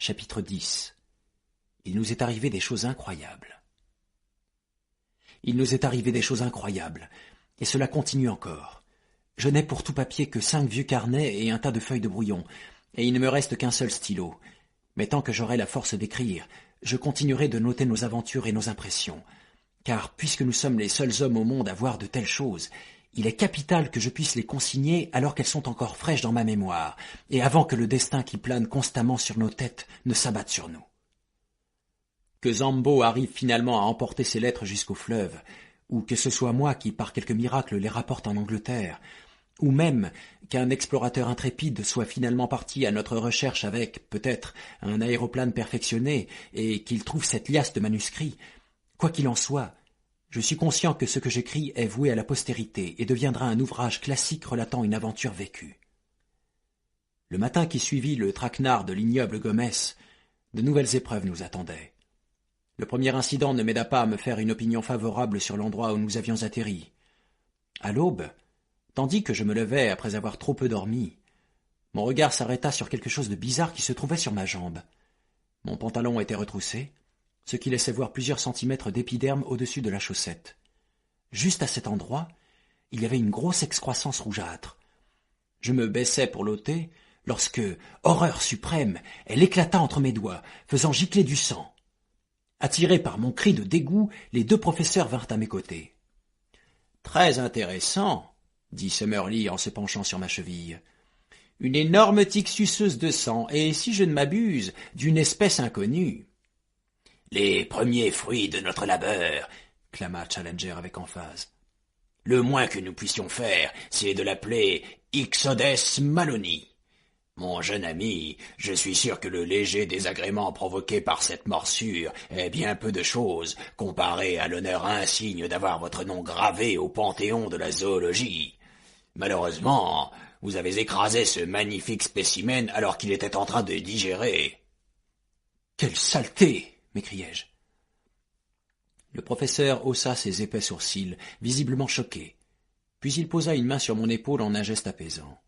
Chapitre 10. Il nous est arrivé des choses incroyables. Il nous est arrivé des choses incroyables, et cela continue encore. Je n'ai pour tout papier que 5 vieux carnets et un tas de feuilles de brouillon, et il ne me reste qu'un seul stylo. Mais tant que j'aurai la force d'écrire, je continuerai de noter nos aventures et nos impressions. Car puisque nous sommes les seuls hommes au monde à voir de telles choses, il est capital que je puisse les consigner alors qu'elles sont encore fraîches dans ma mémoire, et avant que le destin qui plane constamment sur nos têtes ne s'abatte sur nous. Que Zambo arrive finalement à emporter ces lettres jusqu'au fleuve, ou que ce soit moi qui, par quelque miracle, les rapporte en Angleterre, ou même qu'un explorateur intrépide soit finalement parti à notre recherche avec, peut-être, un aéroplane perfectionné, et qu'il trouve cette liasse de manuscrits, quoi qu'il en soit, je suis conscient que ce que j'écris est voué à la postérité et deviendra un ouvrage classique relatant une aventure vécue. Le matin qui suivit le traquenard de l'ignoble Gomez, de nouvelles épreuves nous attendaient. Le premier incident ne m'aida pas à me faire une opinion favorable sur l'endroit où nous avions atterri. À l'aube, tandis que je me levais après avoir trop peu dormi, mon regard s'arrêta sur quelque chose de bizarre qui se trouvait sur ma jambe. Mon pantalon était retroussé, ce qui laissait voir plusieurs centimètres d'épiderme au-dessus de la chaussette. Juste à cet endroit, il y avait une grosse excroissance rougeâtre. Je me baissais pour l'ôter, lorsque, horreur suprême, elle éclata entre mes doigts, faisant gicler du sang. Attirés par mon cri de dégoût, les 2 professeurs vinrent à mes côtés. « Très intéressant, » dit Summerlee en se penchant sur ma cheville. « Une énorme tique suceuse de sang, et, si je ne m'abuse, d'une espèce inconnue. » « Les premiers fruits de notre labeur, » clama Challenger avec emphase. « Le moins que nous puissions faire, c'est de l'appeler Ixodes maloni. Mon jeune ami, je suis sûr que le léger désagrément provoqué par cette morsure est bien peu de chose comparé à l'honneur insigne d'avoir votre nom gravé au panthéon de la zoologie. Malheureusement, vous avez écrasé ce magnifique spécimen alors qu'il était en train de digérer. »« Quelle saleté !» m'écriai-je. Le professeur haussa ses épais sourcils, visiblement choqué. Puis il posa une main sur mon épaule en un geste apaisant.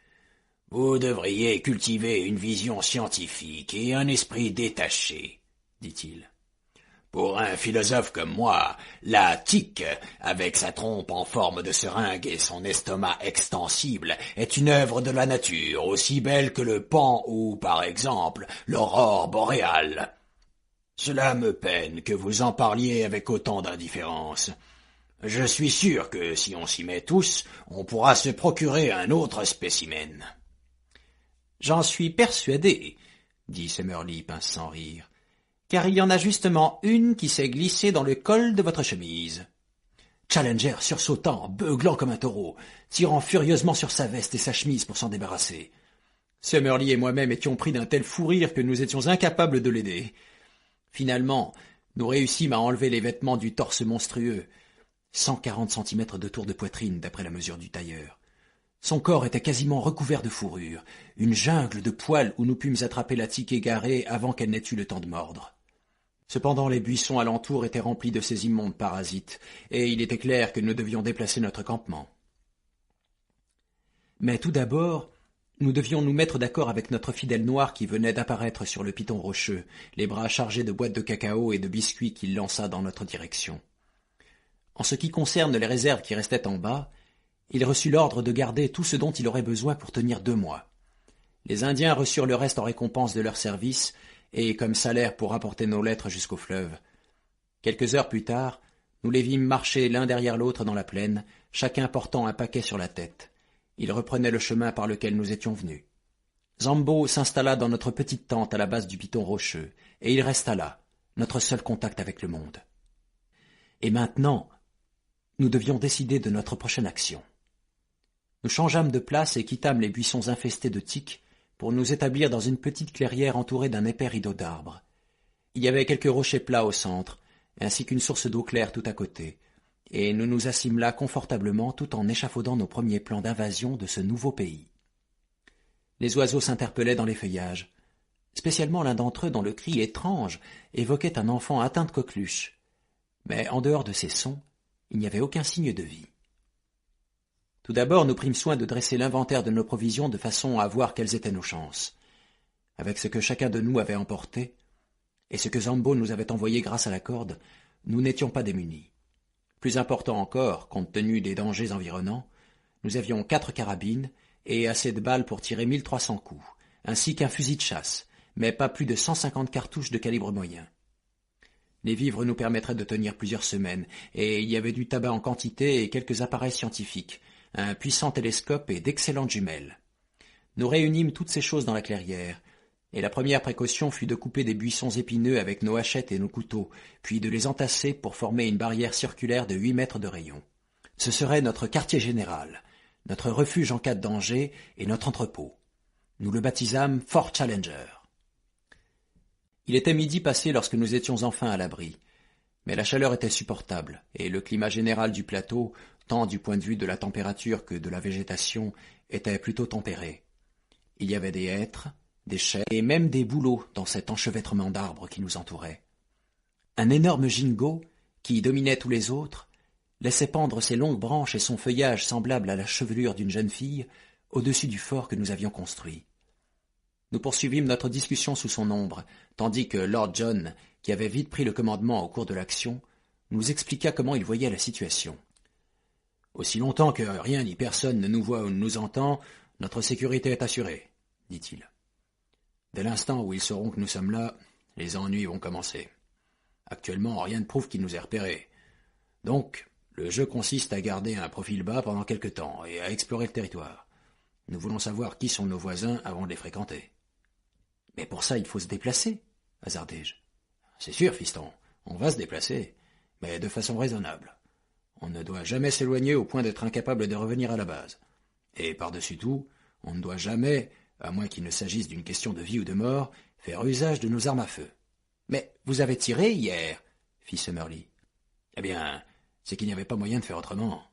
« Vous devriez cultiver une vision scientifique et un esprit détaché, » dit-il. « Pour un philosophe comme moi, la tique, avec sa trompe en forme de seringue et son estomac extensible, est une œuvre de la nature, aussi belle que le pan ou, par exemple, l'aurore boréale. Cela me peine que vous en parliez avec autant d'indifférence. Je suis sûr que si on s'y met tous, on pourra se procurer un autre spécimen. »« J'en suis persuadé, » dit Summerlee, pince sans rire, « car il y en a justement une qui s'est glissée dans le col de votre chemise. » Challenger sursautant, beuglant comme un taureau, tirant furieusement sur sa veste et sa chemise pour s'en débarrasser. Summerlee et moi-même étions pris d'un tel fou rire que nous étions incapables de l'aider. Finalement, nous réussîmes à enlever les vêtements du torse monstrueux, 140 centimètres de tour de poitrine d'après la mesure du tailleur. Son corps était quasiment recouvert de fourrure, une jungle de poils où nous pûmes attraper la tique égarée avant qu'elle n'ait eu le temps de mordre. Cependant, les buissons alentours étaient remplis de ces immondes parasites, et il était clair que nous devions déplacer notre campement. Mais tout d'abord, nous devions nous mettre d'accord avec notre fidèle noir qui venait d'apparaître sur le piton rocheux, les bras chargés de boîtes de cacao et de biscuits qu'il lança dans notre direction. En ce qui concerne les réserves qui restaient en bas, il reçut l'ordre de garder tout ce dont il aurait besoin pour tenir 2 mois. Les Indiens reçurent le reste en récompense de leur service et comme salaire pour apporter nos lettres jusqu'au fleuve. Quelques heures plus tard, nous les vîmes marcher l'un derrière l'autre dans la plaine, chacun portant un paquet sur la tête. Ils reprenaient le chemin par lequel nous étions venus. Zambo s'installa dans notre petite tente à la base du piton rocheux, et il resta là, notre seul contact avec le monde. Et maintenant, nous devions décider de notre prochaine action. Nous changeâmes de place et quittâmes les buissons infestés de tiques pour nous établir dans une petite clairière entourée d'un épais rideau d'arbres. Il y avait quelques rochers plats au centre, ainsi qu'une source d'eau claire tout à côté, et nous nous assîmes là confortablement tout en échafaudant nos premiers plans d'invasion de ce nouveau pays. Les oiseaux s'interpellaient dans les feuillages, spécialement l'un d'entre eux dont le cri étrange évoquait un enfant atteint de coqueluche. Mais en dehors de ces sons, il n'y avait aucun signe de vie. Tout d'abord, nous prîmes soin de dresser l'inventaire de nos provisions de façon à voir quelles étaient nos chances. avec ce que chacun de nous avait emporté, et ce que Zambo nous avait envoyé grâce à la corde, nous n'étions pas démunis. Plus important encore, compte tenu des dangers environnants, nous avions 4 carabines et assez de balles pour tirer 1300 coups, ainsi qu'un fusil de chasse, mais pas plus de 150 cartouches de calibre moyen. Les vivres nous permettraient de tenir plusieurs semaines, et il y avait du tabac en quantité et quelques appareils scientifiques, un puissant télescope et d'excellentes jumelles. Nous réunîmes toutes ces choses dans la clairière, et la première précaution fut de couper des buissons épineux avec nos hachettes et nos couteaux, puis de les entasser pour former une barrière circulaire de 8 mètres de rayon. Ce serait notre quartier général, notre refuge en cas de danger et notre entrepôt. Nous le baptisâmes Fort Challenger. Il était midi passé lorsque nous étions enfin à l'abri, mais la chaleur était supportable, et le climat général du plateau, tant du point de vue de la température que de la végétation, était plutôt tempéré. Il y avait des hêtres, des chais et même des bouleaux dans cet enchevêtrement d'arbres qui nous entourait. Un énorme ginkgo, qui dominait tous les autres, laissait pendre ses longues branches et son feuillage semblable à la chevelure d'une jeune fille au-dessus du fort que nous avions construit. Nous poursuivîmes notre discussion sous son ombre, tandis que Lord John, qui avait vite pris le commandement au cours de l'action, nous expliqua comment il voyait la situation. « Aussi longtemps que rien ni personne ne nous voit ou ne nous entend, notre sécurité est assurée, dit-il. Dès l'instant où ils sauront que nous sommes là, les ennuis vont commencer. Actuellement, rien ne prouve qu'ils nous aient repérés. Donc, le jeu consiste à garder un profil bas pendant quelque temps et à explorer le territoire. Nous voulons savoir qui sont nos voisins avant de les fréquenter. » « Mais pour ça, il faut se déplacer, hasardai-je. »« C'est sûr, fiston, on va se déplacer, mais de façon raisonnable. On ne doit jamais s'éloigner au point d'être incapable de revenir à la base. Et par-dessus tout, on ne doit jamais, à moins qu'il ne s'agisse d'une question de vie ou de mort, faire usage de nos armes à feu. »« Mais vous avez tiré hier, » fit Summerlee. « Eh bien, c'est qu'il n'y avait pas moyen de faire autrement.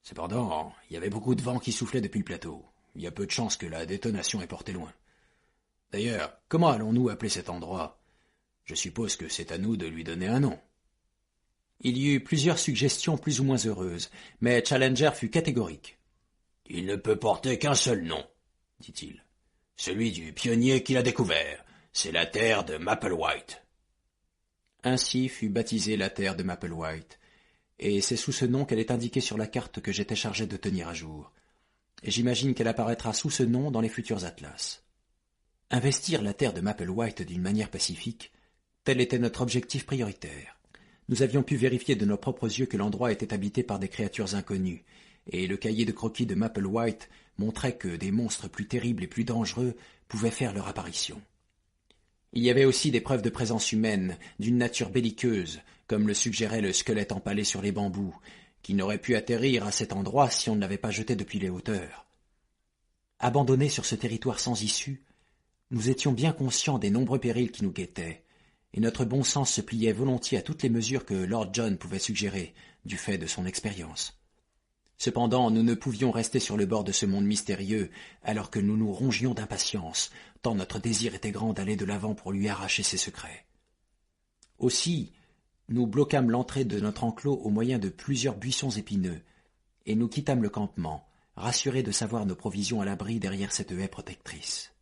Cependant, il y avait beaucoup de vent qui soufflait depuis le plateau. Il y a peu de chances que la détonation ait porté loin. D'ailleurs, comment allons-nous appeler cet endroit? Je suppose que c'est à nous de lui donner un nom. » Il y eut plusieurs suggestions plus ou moins heureuses, mais Challenger fut catégorique. « Il ne peut porter qu'un seul nom, dit-il. Celui du pionnier qui l'a découvert. C'est la terre de Mapplewhite. » Ainsi fut baptisée la terre de Mapplewhite, et c'est sous ce nom qu'elle est indiquée sur la carte que j'étais chargé de tenir à jour. Et j'imagine qu'elle apparaîtra sous ce nom dans les futurs atlas. Investir la terre de Mapplewhite d'une manière pacifique, tel était notre objectif prioritaire. Nous avions pu vérifier de nos propres yeux que l'endroit était habité par des créatures inconnues, et le cahier de croquis de Mapplewhite montrait que des monstres plus terribles et plus dangereux pouvaient faire leur apparition. Il y avait aussi des preuves de présence humaine, d'une nature belliqueuse, comme le suggérait le squelette empalé sur les bambous, qui n'aurait pu atterrir à cet endroit si on ne l'avait pas jeté depuis les hauteurs. Abandonnés sur ce territoire sans issue, nous étions bien conscients des nombreux périls qui nous guettaient, et notre bon sens se pliait volontiers à toutes les mesures que Lord John pouvait suggérer, du fait de son expérience. Cependant, nous ne pouvions rester sur le bord de ce monde mystérieux, alors que nous nous rongions d'impatience, tant notre désir était grand d'aller de l'avant pour lui arracher ses secrets. Aussi, nous bloquâmes l'entrée de notre enclos au moyen de plusieurs buissons épineux, et nous quittâmes le campement, rassurés de savoir nos provisions à l'abri derrière cette haie protectrice.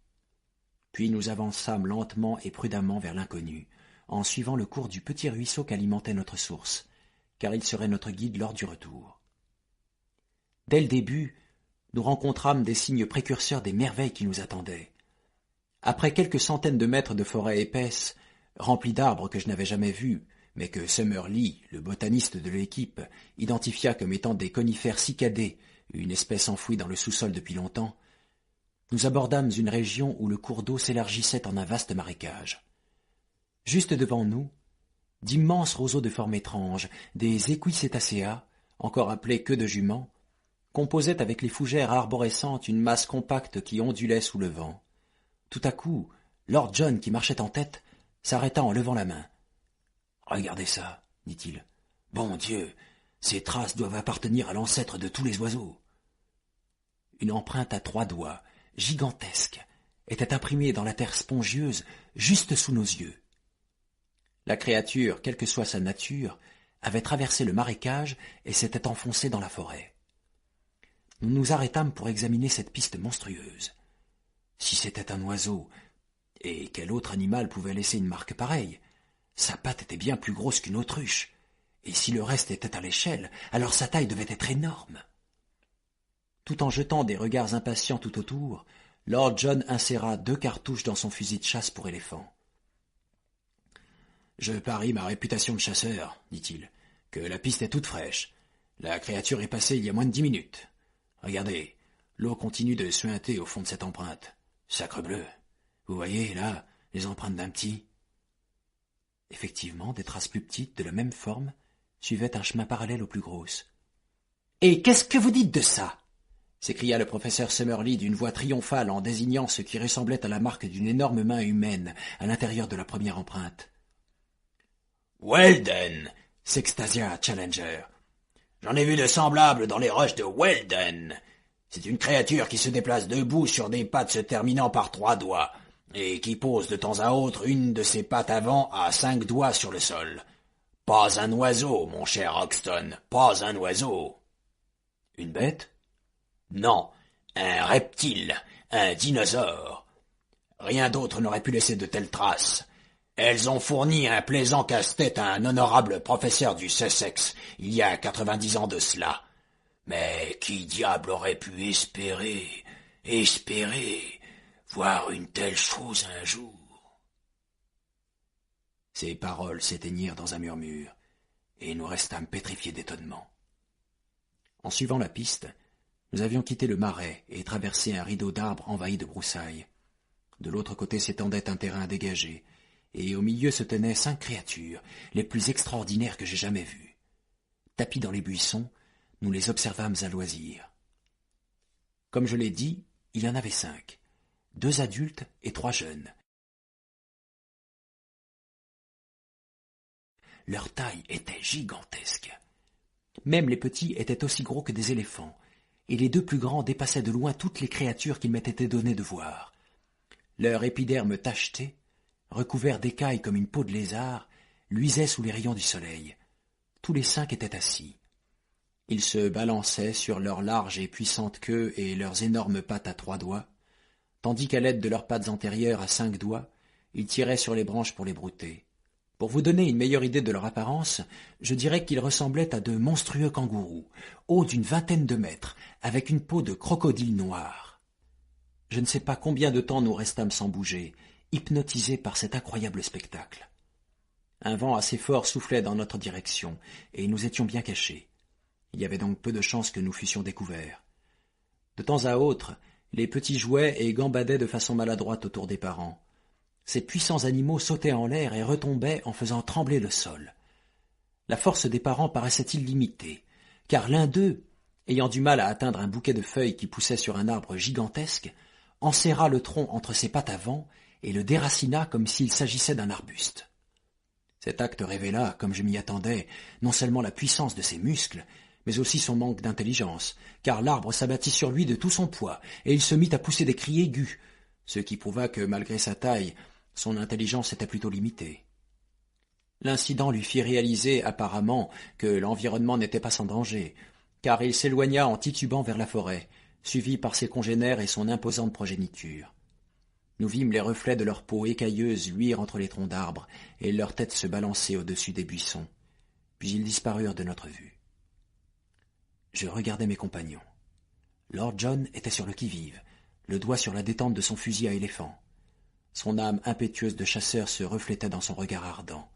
Puis nous avançâmes lentement et prudemment vers l'inconnu, en suivant le cours du petit ruisseau qu'alimentait notre source, car il serait notre guide lors du retour. Dès le début, nous rencontrâmes des signes précurseurs des merveilles qui nous attendaient. Après quelques centaines de mètres de forêt épaisse, remplie d'arbres que je n'avais jamais vus, mais que Summerlee, le botaniste de l'équipe, identifia comme étant des conifères cicadés, une espèce enfouie dans le sous-sol depuis longtemps, nous abordâmes une région où le cours d'eau s'élargissait en un vaste marécage. Juste devant nous, d'immenses roseaux de forme étrange, des Equicetacea, encore appelés queues de jument, composaient avec les fougères arborescentes une masse compacte qui ondulait sous le vent. Tout à coup, Lord John, qui marchait en tête, s'arrêta en levant la main. « Regardez ça, dit-il. Bon Dieu, ces traces doivent appartenir à l'ancêtre de tous les oiseaux. » Une empreinte à 3 doigts, gigantesque, était imprimée dans la terre spongieuse juste sous nos yeux. La créature, quelle que soit sa nature, avait traversé le marécage et s'était enfoncée dans la forêt. Nous nous arrêtâmes pour examiner cette piste monstrueuse. Si c'était un oiseau, Et quel autre animal pouvait laisser une marque pareille? Sa patte était bien plus grosse qu'une autruche, et si le reste était à l'échelle, alors sa taille devait être énorme. Tout en jetant des regards impatients tout autour, Lord John inséra 2 cartouches dans son fusil de chasse pour éléphant. « Je parie ma réputation de chasseur, dit-il, que la piste est toute fraîche. La créature est passée il y a moins de 10 minutes. Regardez, l'eau continue de suinter au fond de cette empreinte. Sacrebleu! Vous voyez, là, les empreintes d'un petit. » Effectivement, des traces plus petites, de la même forme, suivaient un chemin parallèle aux plus grosses. « Et qu'est-ce que vous dites de ça ?» s'écria le professeur Summerlee d'une voix triomphale en désignant ce qui ressemblait à la marque d'une énorme main humaine à l'intérieur de la première empreinte. « Weldon !» s'extasia Challenger. « J'en ai vu de semblables dans les roches de Weldon. C'est une créature qui se déplace debout sur des pattes se terminant par 3 doigts, et qui pose de temps à autre une de ses pattes avant à 5 doigts sur le sol. Pas un oiseau, mon cher Hoxton, pas un oiseau. »« Une bête ?»« Non, un reptile, un dinosaure. Rien d'autre n'aurait pu laisser de telles traces. Elles ont fourni un plaisant casse-tête à un honorable professeur du Sussex, il y a 90 ans de cela. Mais qui diable aurait pu espérer voir une telle chose un jour ?» Ces paroles s'éteignirent dans un murmure, et nous restâmes pétrifiés d'étonnement. En suivant la piste, nous avions quitté le marais et traversé un rideau d'arbres envahi de broussailles. De l'autre côté s'étendait un terrain dégagé, et au milieu se tenaient 5 créatures, les plus extraordinaires que j'ai jamais vues. Tapis dans les buissons, nous les observâmes à loisir. Comme je l'ai dit, il y en avait 5, 2 adultes et 3 jeunes. Leur taille était gigantesque. Même les petits étaient aussi gros que des éléphants, et les 2 plus grands dépassaient de loin toutes les créatures qu'il m'était été donné de voir. Leur épiderme tacheté, recouvert d'écailles comme une peau de lézard, luisait sous les rayons du soleil. Tous les 5 étaient assis. Ils se balançaient sur leur large et puissante queue et leurs énormes pattes à 3 doigts, tandis qu'à l'aide de leurs pattes antérieures à 5 doigts, ils tiraient sur les branches pour les brouter. Pour vous donner une meilleure idée de leur apparence, je dirais qu'ils ressemblaient à de monstrueux kangourous, hauts d'une 20aine de mètres, avec une peau de crocodile noir. Je ne sais pas combien de temps nous restâmes sans bouger, hypnotisés par cet incroyable spectacle. Un vent assez fort soufflait dans notre direction, et nous étions bien cachés. Il y avait donc peu de chances que nous fussions découverts. De temps à autre, les petits jouaient et gambadaient de façon maladroite autour des parents. Ces puissants animaux sautaient en l'air et retombaient en faisant trembler le sol. La force des parents paraissait illimitée, car l'un d'eux, ayant du mal à atteindre un bouquet de feuilles qui poussait sur un arbre gigantesque, enserra le tronc entre ses pattes avant et le déracina comme s'il s'agissait d'un arbuste. Cet acte révéla, comme je m'y attendais, non seulement la puissance de ses muscles, mais aussi son manque d'intelligence, car l'arbre s'abattit sur lui de tout son poids, et il se mit à pousser des cris aigus, ce qui prouva que, malgré sa taille, son intelligence était plutôt limitée. L'incident lui fit réaliser apparemment que l'environnement n'était pas sans danger, car il s'éloigna en titubant vers la forêt, suivi par ses congénères et son imposante progéniture. Nous vîmes les reflets de leur peau écailleuse luire entre les troncs d'arbres et leurs têtes se balancer au-dessus des buissons. Puis ils disparurent de notre vue. Je regardais mes compagnons. Lord John était sur le qui-vive, le doigt sur la détente de son fusil à éléphant. Son âme impétueuse de chasseur se reflétait dans son regard ardent.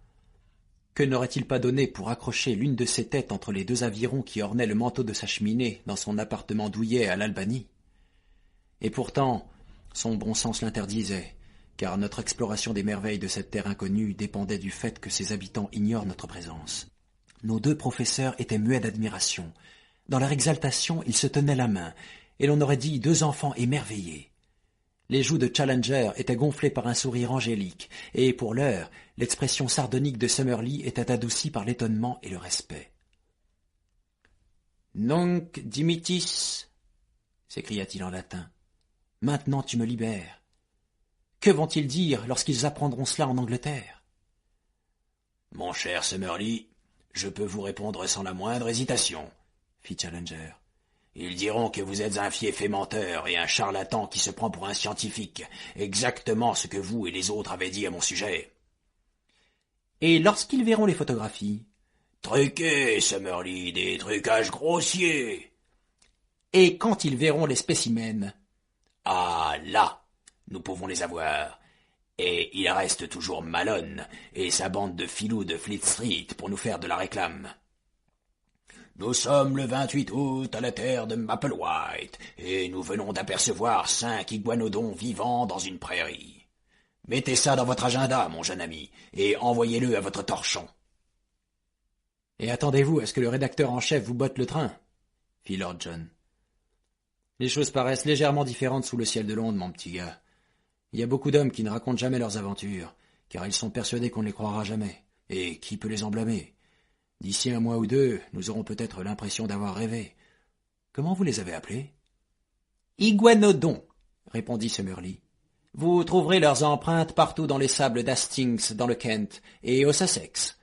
Que n'aurait-il pas donné pour accrocher l'une de ses têtes entre les 2 avirons qui ornaient le manteau de sa cheminée dans son appartement douillet à l'Albanie? Et pourtant, son bon sens l'interdisait, car notre exploration des merveilles de cette terre inconnue dépendait du fait que ses habitants ignorent notre présence. Nos 2 professeurs étaient muets d'admiration. Dans leur exaltation, ils se tenaient la main, et l'on aurait dit 2 enfants émerveillés. Les joues de Challenger étaient gonflées par un sourire angélique, et pour l'heure, l'expression sardonique de Summerlee était adoucie par l'étonnement et le respect. « Nunc dimittis » s'écria-t-il en latin. « Maintenant tu me libères. Que vont-ils dire lorsqu'ils apprendront cela en Angleterre ?»« Mon cher Summerlee, je peux vous répondre sans la moindre hésitation, » fit Challenger. Ils diront que vous êtes un fieffé menteur et un charlatan qui se prend pour un scientifique, exactement ce que vous et les autres avez dit à mon sujet. Et lorsqu'ils verront les photographies? Truqués, Summerlee, des trucages grossiers. Et quand ils verront les spécimens? Ah, là, nous pouvons les avoir. Et il reste toujours Malone et sa bande de filous de Fleet Street pour nous faire de la réclame. Nous sommes le 28 août à la terre de Mapplewhite, et nous venons d'apercevoir 5 iguanodons vivants dans une prairie. Mettez ça dans votre agenda, mon jeune ami, et envoyez-le à votre torchon. Et attendez-vous à ce que le rédacteur en chef vous botte le train, fit Lord John. Les choses paraissent légèrement différentes sous le ciel de Londres, mon petit gars. Il y a beaucoup d'hommes qui ne racontent jamais leurs aventures, car ils sont persuadés qu'on ne les croira jamais. Et qui peut les en blâmer? D'ici un mois ou deux, nous aurons peut-être l'impression d'avoir rêvé. Comment vous les avez appelés? Iguanodons, répondit Summerlee. Vous trouverez leurs empreintes partout dans les sables d'Hastings, dans le Kent, et au Sussex.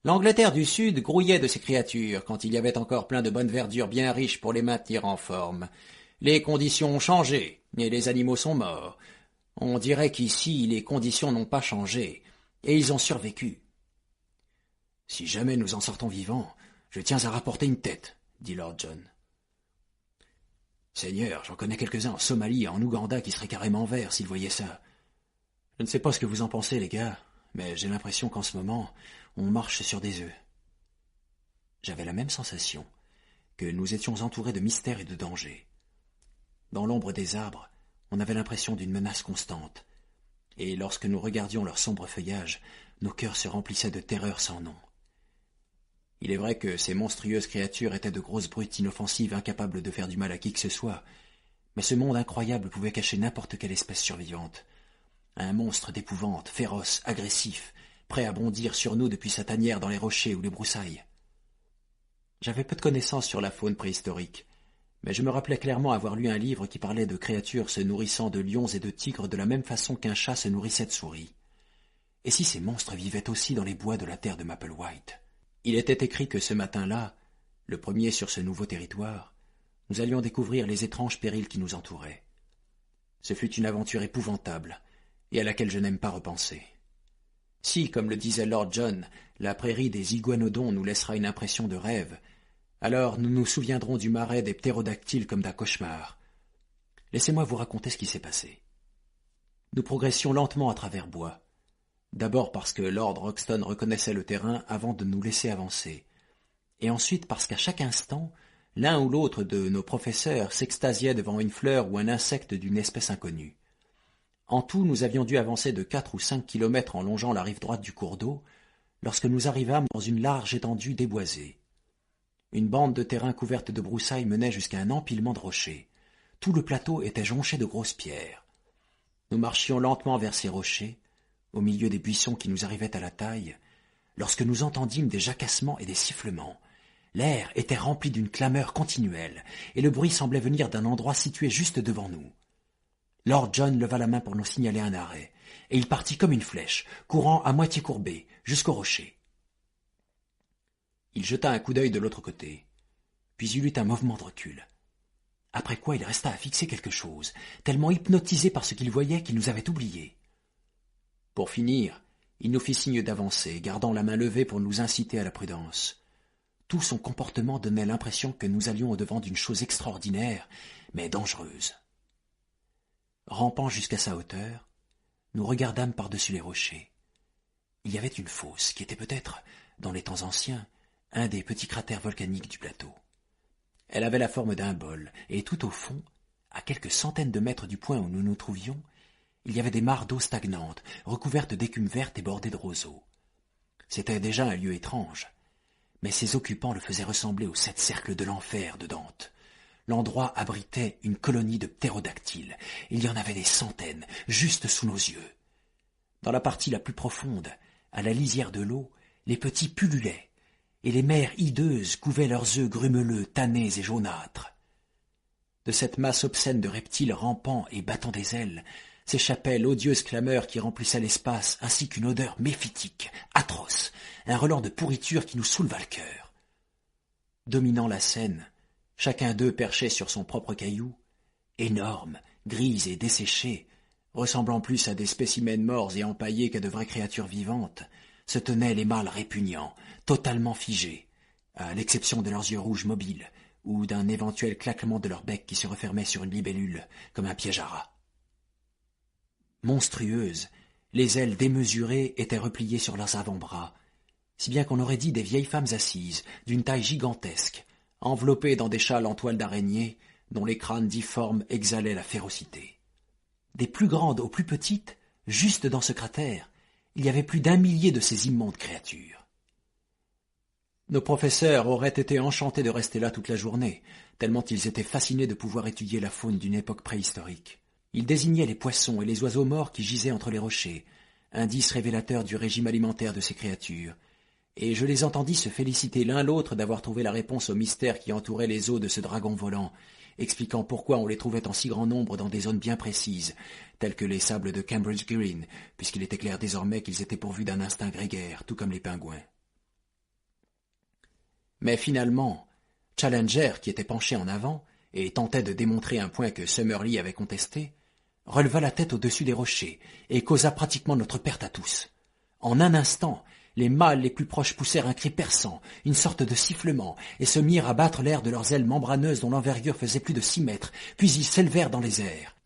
L'Angleterre du Sud grouillait de ces créatures quand il y avait encore plein de bonne verdure bien riche pour les maintenir en forme. Les conditions ont changé, et les animaux sont morts. On dirait qu'ici, les conditions n'ont pas changé, et ils ont survécu. Si jamais nous en sortons vivants, je tiens à rapporter une tête, dit Lord John. Seigneur, j'en connais quelques-uns en Somalie et en Ouganda qui seraient carrément verts s'ils voyaient ça. Je ne sais pas ce que vous en pensez, les gars, mais j'ai l'impression qu'en ce moment, on marche sur des œufs. J'avais la même sensation, que nous étions entourés de mystères et de dangers. Dans l'ombre des arbres, on avait l'impression d'une menace constante, et lorsque nous regardions leur sombre feuillage, nos cœurs se remplissaient de terreur sans nom. Il est vrai que ces monstrueuses créatures étaient de grosses brutes inoffensives incapables de faire du mal à qui que ce soit, mais ce monde incroyable pouvait cacher n'importe quelle espèce survivante. Un monstre d'épouvante, féroce, agressif, prêt à bondir sur nous depuis sa tanière dans les rochers ou les broussailles. J'avais peu de connaissances sur la faune préhistorique, mais je me rappelais clairement avoir lu un livre qui parlait de créatures se nourrissant de lions et de tigres de la même façon qu'un chat se nourrissait de souris. Et si ces monstres vivaient aussi dans les bois de la terre de Mapplewhite? Il était écrit que ce matin-là, le premier sur ce nouveau territoire, nous allions découvrir les étranges périls qui nous entouraient. Ce fut une aventure épouvantable, et à laquelle je n'aime pas repenser. Si, comme le disait Lord John, la prairie des iguanodons nous laissera une impression de rêve, alors nous nous souviendrons du marais des ptérodactyles comme d'un cauchemar. Laissez-moi vous raconter ce qui s'est passé. Nous progressions lentement à travers bois. D'abord parce que Lord Roxton reconnaissait le terrain avant de nous laisser avancer, et ensuite parce qu'à chaque instant, l'un ou l'autre de nos professeurs s'extasiait devant une fleur ou un insecte d'une espèce inconnue. En tout, nous avions dû avancer de 4 ou 5 kilomètres en longeant la rive droite du cours d'eau, lorsque nous arrivâmes dans une large étendue déboisée. Une bande de terrain couverte de broussailles menait jusqu'à un empilement de rochers. Tout le plateau était jonché de grosses pierres. Nous marchions lentement vers ces rochers, au milieu des buissons qui nous arrivaient à la taille, lorsque nous entendîmes des jacassements et des sifflements. L'air était rempli d'une clameur continuelle, et le bruit semblait venir d'un endroit situé juste devant nous. Lord John leva la main pour nous signaler un arrêt, et il partit comme une flèche, courant à moitié courbé, jusqu'au rocher. Il jeta un coup d'œil de l'autre côté, puis il eut un mouvement de recul. Après quoi il resta à fixer quelque chose, tellement hypnotisé par ce qu'il voyait qu'il nous avait oubliés. Pour finir, il nous fit signe d'avancer, gardant la main levée pour nous inciter à la prudence. Tout son comportement donnait l'impression que nous allions au-devant d'une chose extraordinaire, mais dangereuse. Rampant jusqu'à sa hauteur, nous regardâmes par-dessus les rochers. Il y avait une fosse qui était peut-être, dans les temps anciens, un des petits cratères volcaniques du plateau. Elle avait la forme d'un bol, et tout au fond, à quelques centaines de mètres du point où nous nous trouvions, il y avait des mares d'eau stagnantes, recouvertes d'écume verte et bordées de roseaux. C'était déjà un lieu étrange, mais ses occupants le faisaient ressembler aux 7 cercles de l'enfer de Dante. L'endroit abritait une colonie de ptérodactyles. Il y en avait des centaines, juste sous nos yeux. Dans la partie la plus profonde, à la lisière de l'eau, les petits pullulaient, et les mères hideuses couvaient leurs œufs grumeleux, tannés et jaunâtres. De cette masse obscène de reptiles rampant et battant des ailes, s'échappait l'odieuse clameur qui remplissait l'espace, ainsi qu'une odeur méphitique, atroce, un relent de pourriture qui nous souleva le cœur. Dominant la scène, chacun d'eux perchait sur son propre caillou, énormes, grises et desséchés, ressemblant plus à des spécimens morts et empaillés qu'à de vraies créatures vivantes, se tenaient les mâles répugnants, totalement figés, à l'exception de leurs yeux rouges mobiles, ou d'un éventuel claquement de leur bec qui se refermait sur une libellule, comme un piège à rats. Monstrueuses, les ailes démesurées étaient repliées sur leurs avant-bras, si bien qu'on aurait dit des vieilles femmes assises, d'une taille gigantesque, enveloppées dans des châles en toile d'araignée, dont les crânes difformes exhalaient la férocité. Des plus grandes aux plus petites, juste dans ce cratère, il y avait plus d'1 millier de ces immondes créatures. Nos professeurs auraient été enchantés de rester là toute la journée, tellement ils étaient fascinés de pouvoir étudier la faune d'une époque préhistorique. Ils désignaient les poissons et les oiseaux morts qui gisaient entre les rochers, indice révélateur du régime alimentaire de ces créatures, et je les entendis se féliciter l'un l'autre d'avoir trouvé la réponse au mystère qui entourait les os de ce dragon volant, expliquant pourquoi on les trouvait en si grand nombre dans des zones bien précises, telles que les sables de Cambridge Green, puisqu'il était clair désormais qu'ils étaient pourvus d'un instinct grégaire, tout comme les pingouins. Mais finalement, Challenger, qui était penché en avant, et tentait de démontrer un point que Summerlee avait contesté, releva la tête au-dessus des rochers, et causa pratiquement notre perte à tous. En un instant, les mâles les plus proches poussèrent un cri perçant, une sorte de sifflement, et se mirent à battre l'air de leurs ailes membraneuses dont l'envergure faisait plus de 6 mètres, puis ils s'élevèrent dans les airs.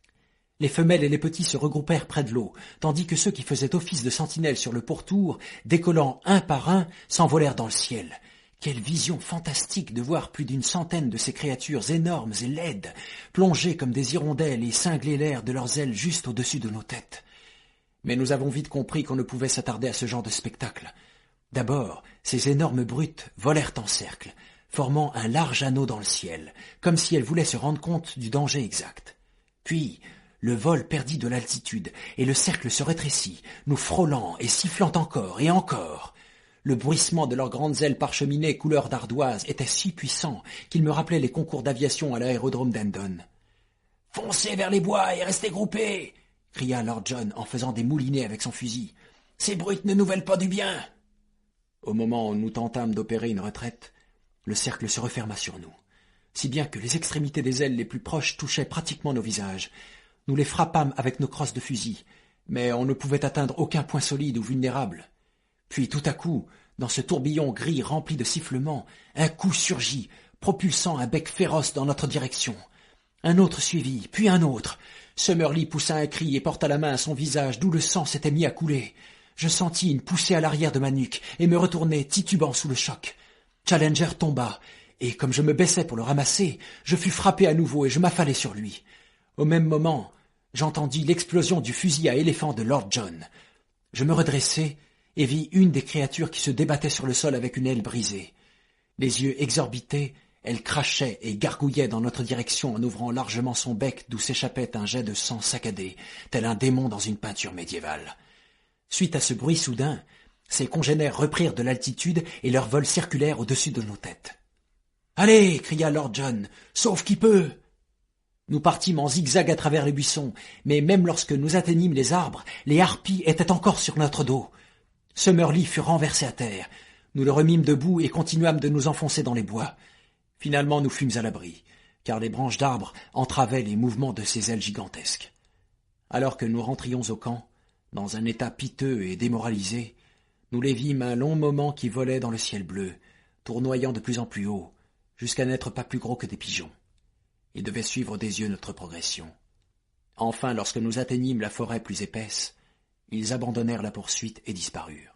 Les femelles et les petits se regroupèrent près de l'eau, tandis que ceux qui faisaient office de sentinelles sur le pourtour, décollant un par un, s'envolèrent dans le ciel. Quelle vision fantastique de voir plus d'1 centaine de ces créatures énormes et laides, plongées comme des hirondelles et cingler l'air de leurs ailes juste au-dessus de nos têtes. Mais nous avons vite compris qu'on ne pouvait s'attarder à ce genre de spectacle. D'abord, ces énormes brutes volèrent en cercle, formant un large anneau dans le ciel, comme si elles voulaient se rendre compte du danger exact. Puis, le vol perdit de l'altitude, et le cercle se rétrécit, nous frôlant et sifflant encore et encore. Le bruissement de leurs grandes ailes parcheminées couleur d'ardoise était si puissant qu'il me rappelait les concours d'aviation à l'aérodrome d'Hendon. « Foncez vers les bois et restez groupés !» cria Lord John en faisant des moulinets avec son fusil. « Ces brutes ne nous veulent pas du bien !» Au moment où nous tentâmes d'opérer une retraite, le cercle se referma sur nous, si bien que les extrémités des ailes les plus proches touchaient pratiquement nos visages. Nous les frappâmes avec nos crosses de fusil, mais on ne pouvait atteindre aucun point solide ou vulnérable. Puis tout à coup, dans ce tourbillon gris rempli de sifflements, un coup surgit, propulsant un bec féroce dans notre direction. Un autre suivit, puis un autre. Summerlee poussa un cri et porta la main à son visage, d'où le sang s'était mis à couler. Je sentis une poussée à l'arrière de ma nuque et me retournai, titubant sous le choc. Challenger tomba, et comme je me baissais pour le ramasser, je fus frappé à nouveau et je m'affalai sur lui. Au même moment, j'entendis l'explosion du fusil à éléphant de Lord John. Je me redressai et vis une des créatures qui se débattait sur le sol avec une aile brisée. Les yeux exorbités, elle crachait et gargouillait dans notre direction en ouvrant largement son bec d'où s'échappait un jet de sang saccadé, tel un démon dans une peinture médiévale. Suite à ce bruit soudain, ses congénères reprirent de l'altitude et leur vol circulèrent au-dessus de nos têtes. « Allez !» cria Lord John. « Sauve qui peut !» Nous partîmes en zigzag à travers les buissons, mais même lorsque nous atteignîmes les arbres, les harpies étaient encore sur notre dos. Summerlee fut renversé à terre. Nous le remîmes debout et continuâmes de nous enfoncer dans les bois. Finalement, nous fûmes à l'abri, car les branches d'arbres entravaient les mouvements de ses ailes gigantesques. Alors que nous rentrions au camp, dans un état piteux et démoralisé, nous les vîmes un long moment qui volaient dans le ciel bleu, tournoyant de plus en plus haut, jusqu'à n'être pas plus gros que des pigeons. Ils devaient suivre des yeux notre progression. Enfin, lorsque nous atteignîmes la forêt plus épaisse, ils abandonnèrent la poursuite et disparurent.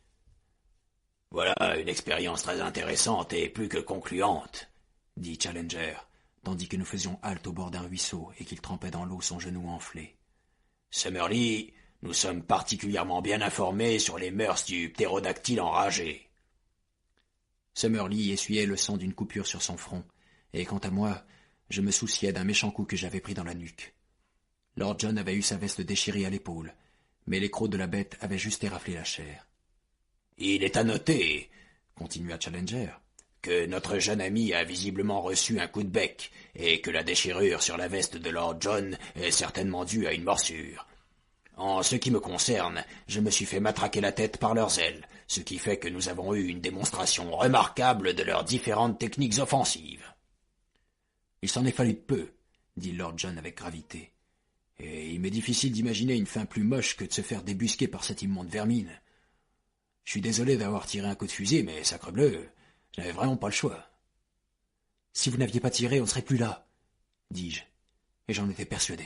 « Voilà une expérience très intéressante et plus que concluante, » dit Challenger, tandis que nous faisions halte au bord d'un ruisseau et qu'il trempait dans l'eau son genou enflé. « Summerlee, nous sommes particulièrement bien informés sur les mœurs du ptérodactyle enragé. » Summerlee essuyait le sang d'une coupure sur son front, et quant à moi, je me souciais d'un méchant coup que j'avais pris dans la nuque. Lord John avait eu sa veste déchirée à l'épaule, mais les crocs de la bête avaient juste éraflé la chair. « Il est à noter, » continua Challenger, « que notre jeune ami a visiblement reçu un coup de bec, et que la déchirure sur la veste de Lord John est certainement due à une morsure. En ce qui me concerne, je me suis fait matraquer la tête par leurs ailes, ce qui fait que nous avons eu une démonstration remarquable de leurs différentes techniques offensives. » Il s'en est fallu de peu, dit Lord John avec gravité. Et il m'est difficile d'imaginer une fin plus moche que de se faire débusquer par cette immonde vermine. Je suis désolé d'avoir tiré un coup de fusil, mais sacrebleu, je n'avais vraiment pas le choix. Si vous n'aviez pas tiré, on ne serait plus là, dis-je, et j'en étais persuadé.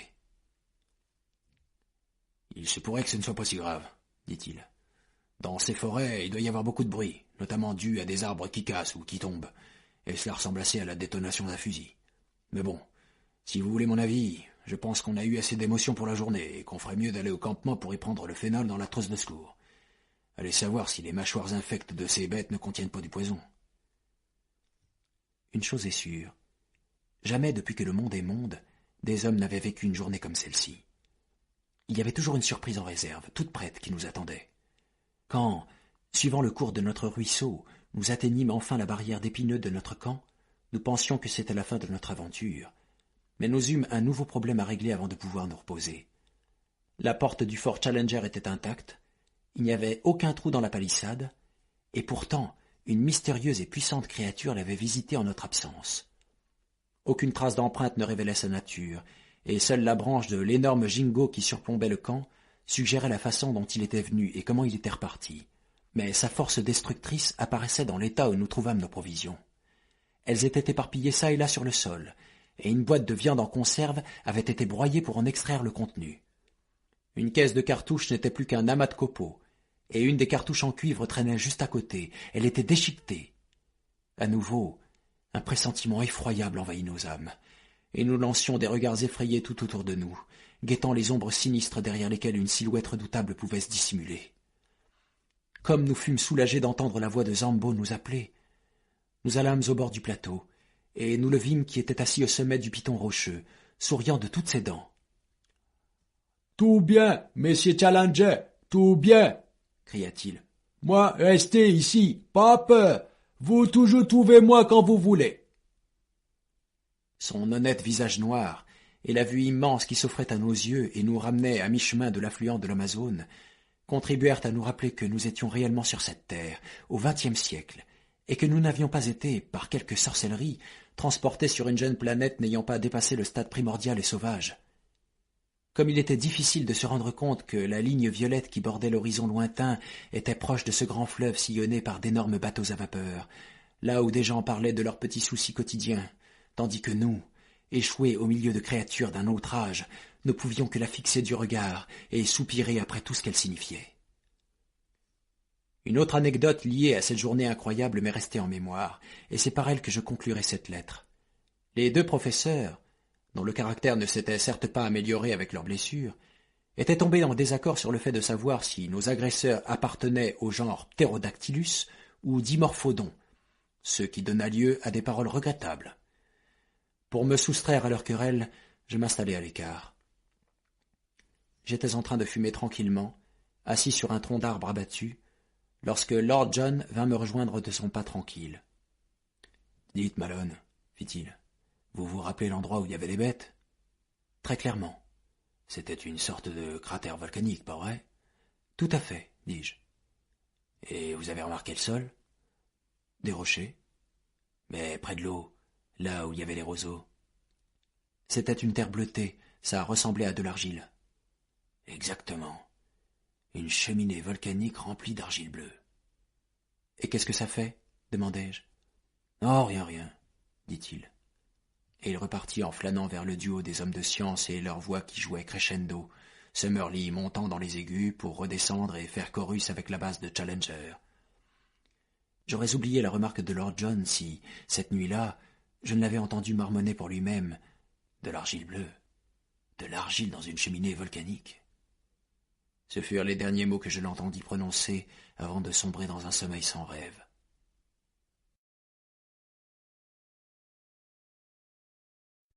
Il se pourrait que ce ne soit pas si grave, dit-il. Dans ces forêts, il doit y avoir beaucoup de bruit, notamment dû à des arbres qui cassent ou qui tombent, et cela ressemble assez à la détonation d'un fusil. Mais bon, si vous voulez mon avis, je pense qu'on a eu assez d'émotions pour la journée et qu'on ferait mieux d'aller au campement pour y prendre le phénol dans la trousse de secours. Allez savoir si les mâchoires infectes de ces bêtes ne contiennent pas du poison. Une chose est sûre, jamais depuis que le monde est monde, des hommes n'avaient vécu une journée comme celle-ci. Il y avait toujours une surprise en réserve, toute prête, qui nous attendait. Quand, suivant le cours de notre ruisseau, nous atteignîmes enfin la barrière d'épineux de notre camp, nous pensions que c'était la fin de notre aventure. Mais nous eûmes un nouveau problème à régler avant de pouvoir nous reposer. La porte du fort Challenger était intacte, il n'y avait aucun trou dans la palissade, et pourtant une mystérieuse et puissante créature l'avait visitée en notre absence. Aucune trace d'empreinte ne révélait sa nature, et seule la branche de l'énorme gingot qui surplombait le camp suggérait la façon dont il était venu et comment il était reparti. Mais sa force destructrice apparaissait dans l'état où nous trouvâmes nos provisions. Elles étaient éparpillées çà et là sur le sol, et une boîte de viande en conserve avait été broyée pour en extraire le contenu. Une caisse de cartouches n'était plus qu'un amas de copeaux, et une des cartouches en cuivre traînait juste à côté. Elle était déchiquetée. À nouveau, un pressentiment effroyable envahit nos âmes, et nous lancions des regards effrayés tout autour de nous, guettant les ombres sinistres derrière lesquelles une silhouette redoutable pouvait se dissimuler. Comme nous fûmes soulagés d'entendre la voix de Zambo nous appeler, nous allâmes au bord du plateau, et nous le vîmes qui était assis au sommet du piton rocheux, souriant de toutes ses dents. « Tout bien, messieurs Challenger, tout bien !» cria-t-il. « Moi, restez ici, pas peur. Vous toujours trouvez-moi quand vous voulez. » Son honnête visage noir et la vue immense qui s'offrait à nos yeux et nous ramenait à mi-chemin de l'affluent de l'Amazone contribuèrent à nous rappeler que nous étions réellement sur cette terre, au XXe siècle, et que nous n'avions pas été, par quelque sorcellerie, transportés sur une jeune planète n'ayant pas dépassé le stade primordial et sauvage. Comme il était difficile de se rendre compte que la ligne violette qui bordait l'horizon lointain était proche de ce grand fleuve sillonné par d'énormes bateaux à vapeur, là où des gens parlaient de leurs petits soucis quotidiens, tandis que nous, échoués au milieu de créatures d'un autre âge, ne pouvions que la fixer du regard et soupirer après tout ce qu'elle signifiait. Une autre anecdote liée à cette journée incroyable m'est restée en mémoire, et c'est par elle que je conclurai cette lettre. Les deux professeurs, dont le caractère ne s'était certes pas amélioré avec leurs blessures, étaient tombés en désaccord sur le fait de savoir si nos agresseurs appartenaient au genre Pterodactylus ou Dimorphodon, ce qui donna lieu à des paroles regrettables. Pour me soustraire à leur querelle, je m'installai à l'écart. J'étais en train de fumer tranquillement, assis sur un tronc d'arbre abattu, lorsque Lord John vint me rejoindre de son pas tranquille. « Dites, Malone, fit-il, vous vous rappelez l'endroit où il y avait les bêtes ? » ?»« Très clairement. C'était une sorte de cratère volcanique, pas vrai ? » ?»« Tout à fait, dis-je. »« Et vous avez remarqué le sol ? » ?»« Des rochers. »« Mais près de l'eau, là où il y avait les roseaux. » ?»« C'était une terre bleutée, ça ressemblait à de l'argile. »« Exactement. Une cheminée volcanique remplie d'argile bleue. »« Et qu'est-ce que ça fait ? » demandai-je. « Oh, rien, rien, dit-il. Et il repartit en flânant vers le duo des hommes de science et leur voix qui jouait crescendo, Summerlee montant dans les aigus pour redescendre et faire chorus avec la basse de Challenger. J'aurais oublié la remarque de Lord John si, cette nuit-là, je ne l'avais entendu marmonner pour lui-même « de l'argile bleue, de l'argile dans une cheminée volcanique ». Ce furent les derniers mots que je l'entendis prononcer avant de sombrer dans un sommeil sans rêve.